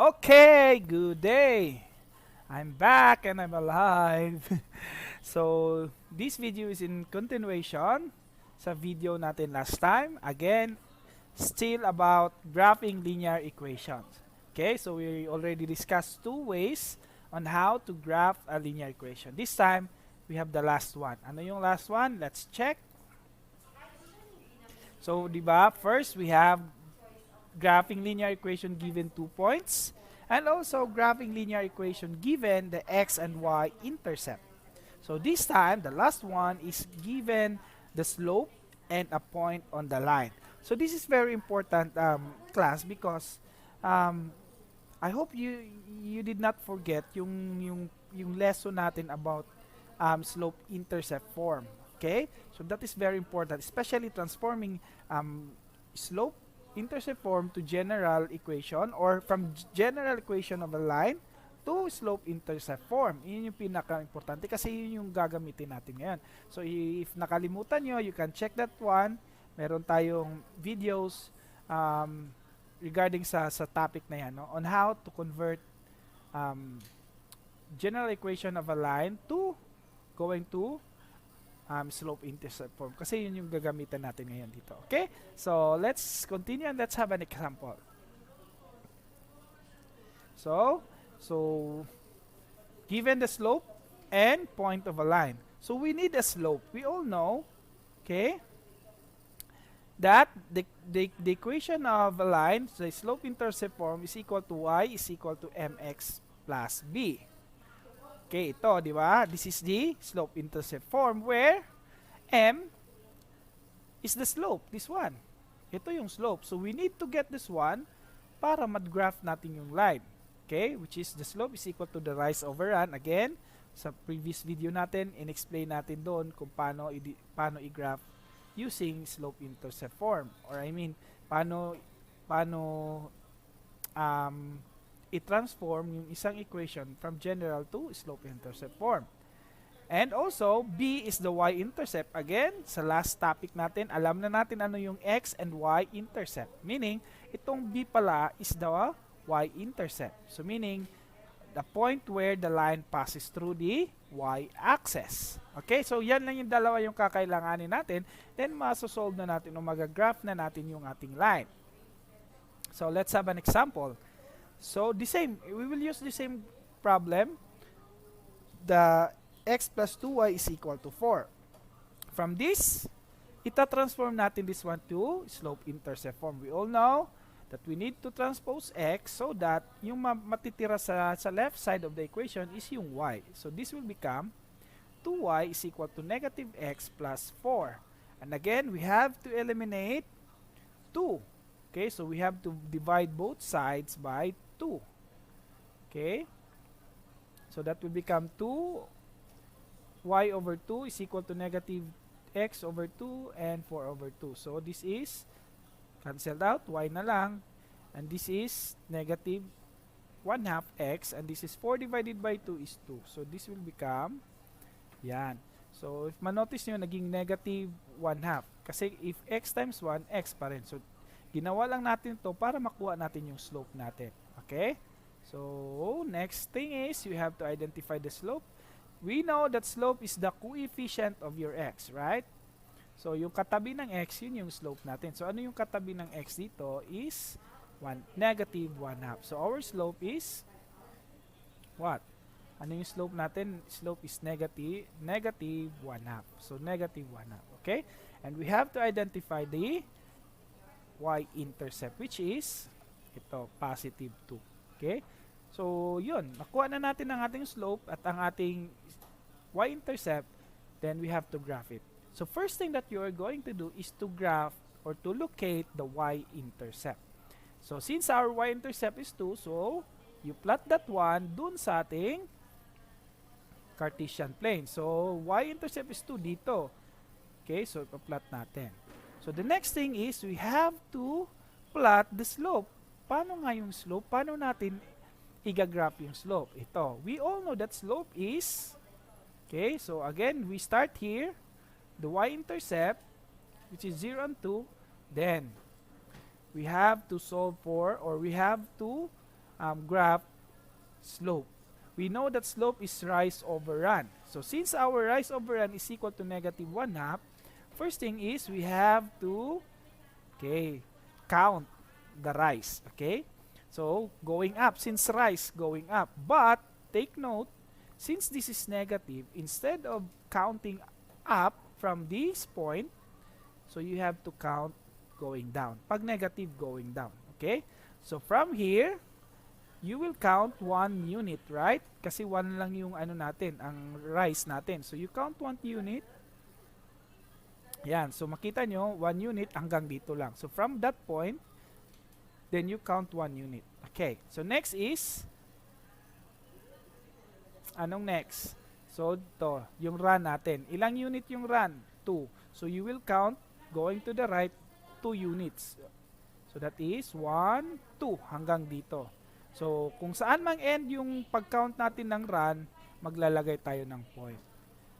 Okay, good day. I'm back and I'm alive. So, this video is in continuation sa video natin last time. Again, still about graphing linear equations. Okay, so we already discussed two ways on how to graph a linear equation. This time, we have the last one. Ano yung last one? Let's check. So, di ba? First, we have graphing linear equation given 2 points, and also graphing linear equation given the x and y intercept. So this time, the last one is given the slope and a point on the line. So this is very important class because I hope you did not forget yung lesson natin about slope intercept form. Okay? So that is very important, especially transforming slope intercept form to general equation or from general equation of a line to slope intercept form. Yun yung pinaka-importante kasi yun yung gagamitin natin ngayon. So if nakalimutan nyo, you can check that one. Meron tayong videos regarding sa topic na yan, no? On how to convert general equation of a line to going to slope intercept form. Kasi yun yung gagamitan natin ngayon dito. Okay? So, let's continue and let's have an example. So, given the slope and point of a line. So, we need a slope. We all know, okay, that the equation of a line, the slope intercept form is equal to y is equal to mx plus b. Okay, ito, di ba? This is the slope intercept form where m is the slope, this one. Ito yung slope. So, we need to get this one para mag-graph natin yung line. Okay, which is the slope is equal to the rise over run. Again, sa previous video natin, in-explain natin doon kung paano i-graph using slope intercept form. Or I mean, paano i-transform yung isang equation from general to slope intercept form. And also, B is the y-intercept. Again, sa last topic natin, alam na natin ano yung x and y-intercept. Meaning, itong B pala is the y-intercept. So, meaning, the point where the line passes through the y-axis. Okay, so yan lang yung dalawa yung kakailanganin natin. Then, masosolve na natin o magagraph na natin yung ating line. So, let's have an example. So, we will use the same problem. The x plus 2y is equal to 4. From this, ita-transform natin this one to slope-intercept form. We all know that we need to transpose x so that yung matitira sa left side of the equation is yung y. So, this will become 2y is equal to negative x plus 4. And again, we have to eliminate 2. Okay, so we have to divide both sides by 2. Okay, so that will become 2y over 2 is equal to negative x over 2 and 4 over 2. So this is cancelled out, y na lang, and this is negative 1 half x, and this is 4 divided by 2 is 2. So this will become, yan. So if manotice nyo, naging negative 1 half. Kasi if x times 1, x pa rin. So ginawa lang natin to para makuha natin yung slope natin. Okay? So, next thing is, you have to identify the slope. We know that slope is the coefficient of your x, right? So, yung katabi ng x, yun yung slope natin. So, ano yung katabi ng x dito is negative 1 half. So, our slope is what? Ano yung slope natin? Slope is negative 1 half. So, negative 1 half. Okay? And we have to identify the y-intercept, which is ito, positive 2. Okay? So, yun. Nakuha na natin ang ating slope at ang ating y-intercept. Then, we have to graph it. So, first thing that you are going to do is to graph or to locate the y-intercept. So, since our y-intercept is 2, so, you plot that one dun sa ating Cartesian plane. So, y-intercept is 2 dito. Okay? So, ipa-plot natin. So, the next thing is, we have to plot the slope. Paano nga yung slope? Paano natin i-graph yung slope? Ito. We all know that slope is, okay, so again, we start here, the y-intercept, which is 0 and 2, then, we have to solve for, or we have to graph slope. We know that slope is rise over run. So since our rise over run is equal to negative 1/2, first thing is we have to, okay, count the rise. Okay, so going up, since rise going up. But take note, since this is negative, instead of counting up from this point, so you have to count going down. Pag negative, going down. Okay, so from here, you will count 1 unit, right? Kasi 1 lang yung ano natin, ang rise natin. So you count 1 unit. Yan, so makita nyo, 1 unit hanggang dito lang. So from that point, then you count 1 unit. Okay, so next is, anong next? So to, yung run natin. Ilang unit yung run? 2. So you will count, going to the right, 2 units. So that is 1, 2 hanggang dito. So, kung saan mang end yung pag-count natin ng run, maglalagay tayo ng point.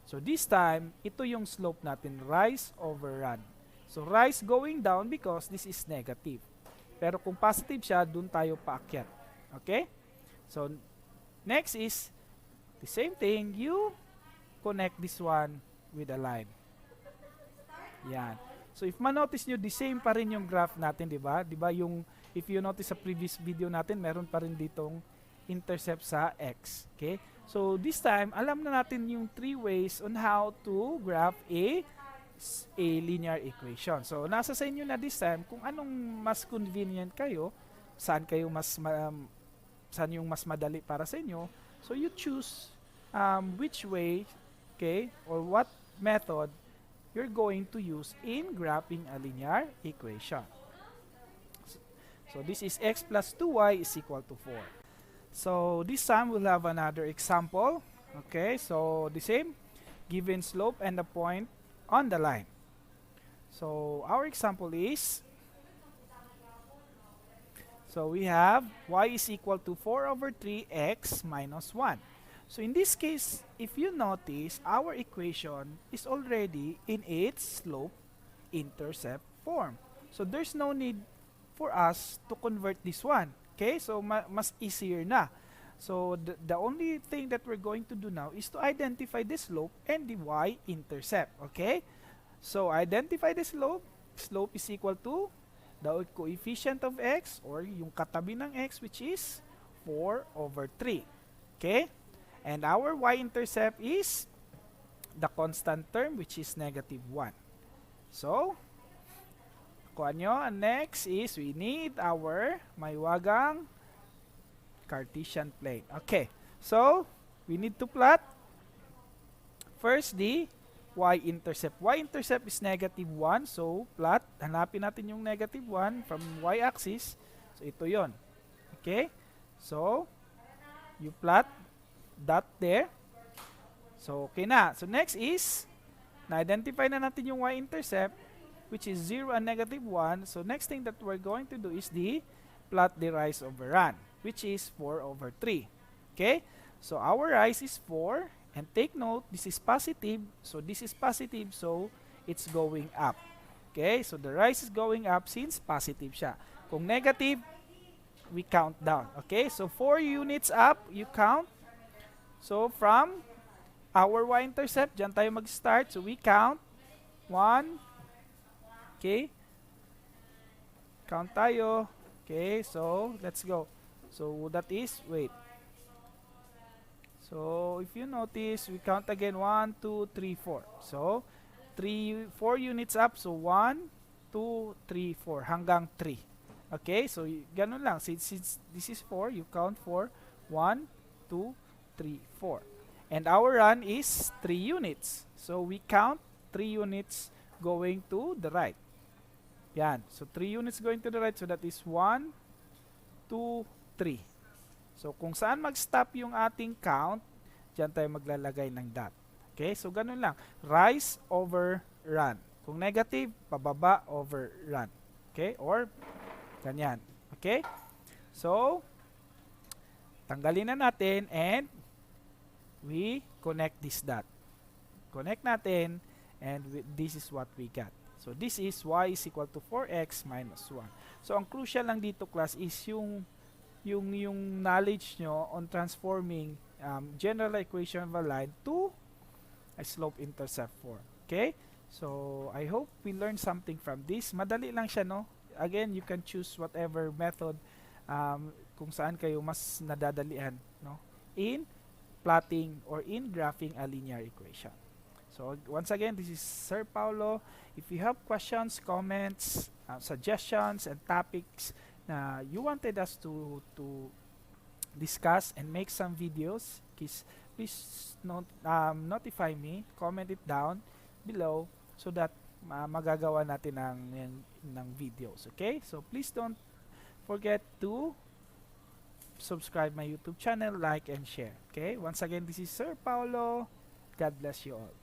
So, this time, ito yung slope natin, rise over run. So, rise going down because this is negative. Pero kung positive siya, dun tayo paakyat. Okay? So, next is, the same thing, you connect this one with a line. Yan. So, if ma-notice nyo, the same pa rin yung graph natin, di ba? Di ba yung if you notice sa previous video natin, meron pa rin ditong intercept sa x. Okay? So, this time, alam na natin yung 3 ways on how to graph a linear equation. So, nasa sa inyo na this time kung anong mas convenient kayo, saan yung mas madali para sa inyo. So, you choose which way, okay, or what method you're going to use in graphing a linear equation. So this is x plus 2y is equal to 4. So this time we'll have another example. Okay, so the same, given slope and a point on the line. So our example is, so we have y is equal to 4 over 3x minus 1. So in this case, if you notice, our equation is already in its slope-intercept form. So there's no need for us to convert this one. Okay, so mas easier na. So the only thing that we're going to do now is to identify the slope and the y-intercept. Okay, so identify the slope. Slope is equal to the coefficient of x, or yung katabi ng x, which is 4 over 3. Okay, and our y-intercept is the constant term, which is negative 1. So kuha nyo, and next is we need our maiwagang Cartesian plane. Okay, so we need to plot first the y-intercept. Y-intercept is negative 1, so plot, hanapin natin yung negative 1 from y-axis. So ito yon. Okay, so you plot that there. So okay na. So next is, na-identify na natin yung y-intercept, which is 0 and negative 1. So next thing that we're going to do is plot the rise over run, which is 4 over 3. Okay? So our rise is 4, and take note, this is positive, so this is positive, so it's going up. Okay? So the rise is going up since positive siya. Kung negative, we count down. Okay? So 4 units up, you count. So from our y-intercept, dyan tayo mag-start. So we count 1, okay, count tayo. Okay, so let's go. So that is, wait. So if you notice, we count again 1, 2, 3, 4. So 4 units up. So 1, 2, 3, 4 hanggang 3. Okay, so ganun lang. Since this is 4, you count 4. 1, 2, 3, 4. And our run is 3 units. So we count 3 units going to the right. Yan. So 3 units going to the right. So that is 1, 2, 3. So kung saan mag-stop yung ating count, dyan tayo maglalagay ng dot. Okay? So ganun lang. Rise over run. Kung negative, pababa over run. Okay? Or ganyan. Okay? So tanggalin na natin and we connect this dot. Connect natin and this is what we got. So this is y is equal to 4x minus 1. So ang crucial lang dito, class, is yung yung knowledge nyo on transforming general equation of a line to a slope intercept form. Okay? So, I hope we learned something from this. Madali lang siya, no? Again, you can choose whatever method kung saan kayo mas nadadalian, no? In plotting or in graphing a linear equation. So, once again, this is Sir Paulo. If you have questions, comments, suggestions, and topics na you wanted us to discuss and make some videos, please notify me, comment it down below so that magagawa natin ng videos. Okay? So please don't forget to subscribe my YouTube channel, like and share. Okay? Once again, this is Sir Paulo. God bless you all.